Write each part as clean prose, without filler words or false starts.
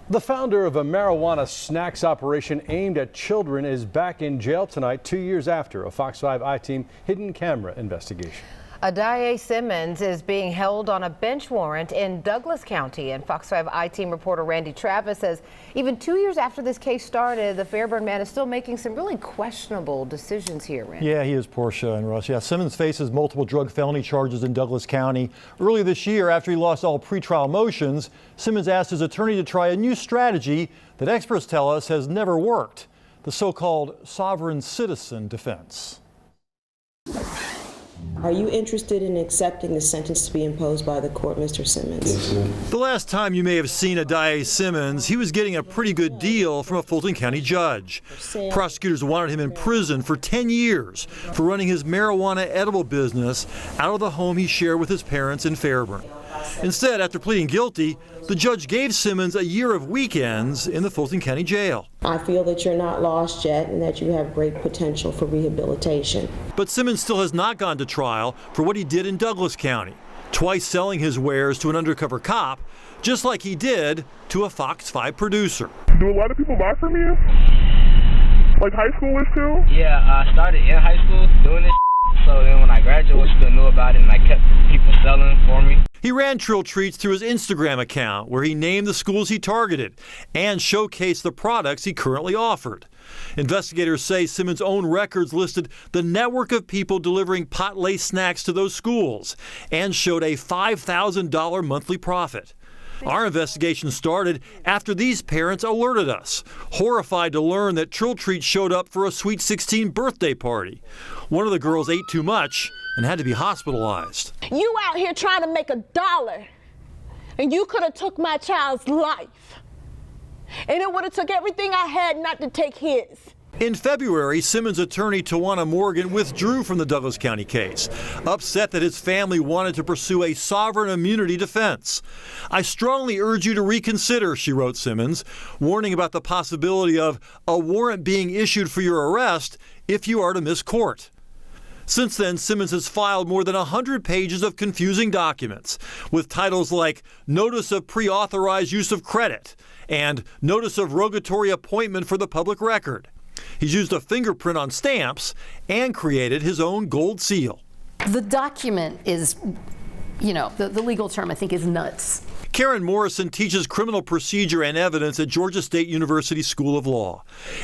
The founder of a marijuana snacks operation aimed at children is back in jail tonight, 2 years after a Fox 5 I-Team hidden camera investigation. Addae Simmons is being held on a bench warrant in Douglas County, and Fox 5 I-Team reporter Randy Travis says even 2 years after this case started, the Fairburn man is still making some really questionable decisions here, Randy. Yeah, he is, Portia and Russ. Yeah, Simmons faces multiple drug felony charges in Douglas County. Earlier this year, after he lost all pretrial motions, Simmons asked his attorney to try a new strategy that experts tell us has never worked, the so-called sovereign citizen defense. Are you interested in accepting the sentence to be imposed by the court, Mr. Simmons? Yes, ma'am. The last time you may have seen Addae Simmons, he was getting a pretty good deal from a Fulton County judge. Prosecutors wanted him in prison for 10 years for running his marijuana edible business out of the home he shared with his parents in Fairburn. Instead, after pleading guilty, the judge gave Simmons a year of weekends in the Fulton County jail. I feel that you're not lost yet and that you have great potential for rehabilitation. But Simmons still has not gone to trial for what he did in Douglas County, twice selling his wares to an undercover cop, just like he did to a Fox 5 producer. Do a lot of people buy from you? Like high schoolers too? Yeah, I started in high school doing this, so then when I graduated, I still knew about it and I kept people selling for me. He ran Trill Treats through his Instagram account, where he named the schools he targeted and showcased the products he currently offered. Investigators say Simmons' own records listed the network of people delivering pot-laced snacks to those schools and showed a $5,000 monthly profit. Our investigation started after these parents alerted us, horrified to learn that Trill Treats showed up for a Sweet 16 birthday party. One of the girls ate too much and had to be hospitalized. You out here trying to make $1, and you could have took my child's life, and it would have took everything I had not to take his. In February, Simmons' attorney Tawana Morgan withdrew from the Douglas County case, upset that his family wanted to pursue a sovereign immunity defense. "I strongly urge you to reconsider," she wrote Simmons, warning about the possibility of a warrant being issued for your arrest if you are to miss court. Since then, Simmons has filed more than 100 pages of confusing documents with titles like Notice of Pre-Authorized Use of Credit and Notice of Rogatory Appointment for the Public Record. He's used a fingerprint on stamps and created his own gold seal. The document is, the legal term I think is nuts. Karen Morrison teaches criminal procedure and evidence at Georgia State University School of Law.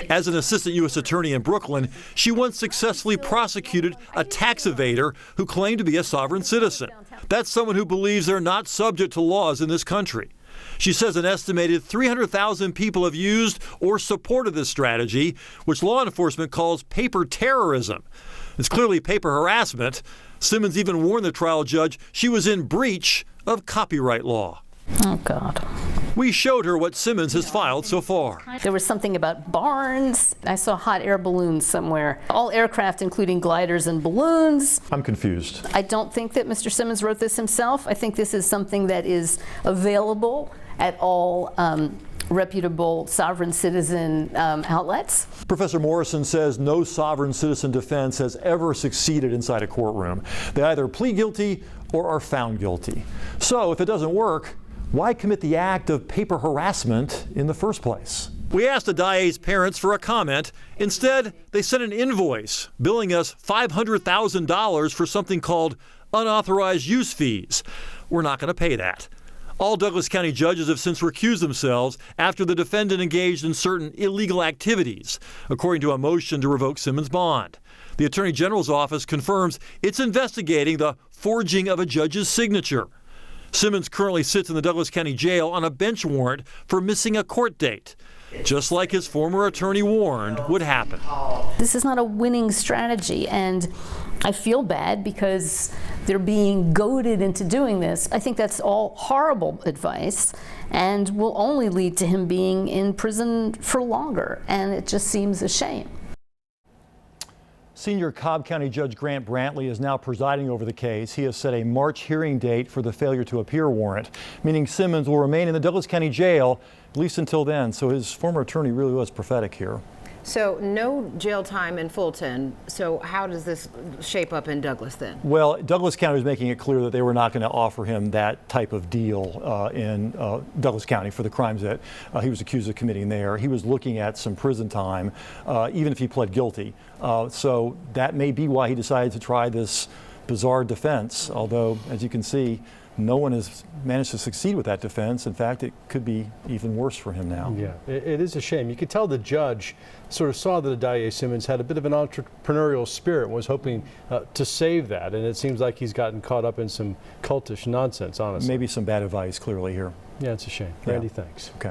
As an assistant U.S. attorney in Brooklyn, she once successfully prosecuted a tax evader who claimed to be a sovereign citizen. That's someone who believes they're not subject to laws in this country. She says an estimated 300,000 people have used or supported this strategy, which law enforcement calls paper terrorism. It's clearly paper harassment. Simmons even warned the trial judge she was in breach of copyright law. Oh, God. We showed her what Simmons has filed so far. There was something about barns. I saw hot air balloons somewhere. All aircraft, including gliders and balloons. I'm confused. I don't think that Mr. Simmons wrote this himself. I think this is something that is available at all reputable sovereign citizen outlets. Professor Morrison says no sovereign citizen defense has ever succeeded inside a courtroom. They either plead guilty or are found guilty. So if it doesn't work, why commit the act of paper harassment in the first place? We asked Addae's parents for a comment. Instead, they sent an invoice billing us $500,000 for something called unauthorized use fees. We're not going to pay that. All Douglas County judges have since recused themselves after the defendant engaged in certain illegal activities, according to a motion to revoke Simmons' bond. The Attorney General's office confirms it's investigating the forging of a judge's signature. Simmons currently sits in the Douglas County Jail on a bench warrant for missing a court date, just like his former attorney warned would happen. This is not a winning strategy, and I feel bad because they're being goaded into doing this. I think that's all horrible advice and will only lead to him being in prison for longer, and it just seems a shame. Senior Cobb County Judge Grant Brantley is now presiding over the case. He has set a March hearing date for the failure to appear warrant, meaning Simmons will remain in the Douglas County Jail at least until then. So his former attorney really was prophetic here. So no jail time in Fulton. So how does this shape up in Douglas then? Well, Douglas County was making it clear that they were not going to offer him that type of deal in Douglas County for the crimes that he was accused of committing there. He was looking at some prison time, even if he pled guilty. So that may be why he decided to try this bizarre defense, although, as you can see, no one has managed to succeed with that defense. In fact, it could be even worse for him now. Yeah, it is a shame. You could tell the judge sort of saw that Addae Simmons had a bit of an entrepreneurial spirit and was hoping to save that. And it seems like he's gotten caught up in some cultish nonsense, honestly. Maybe some bad advice, clearly, here. Yeah, it's a shame. Randy, thanks. Okay.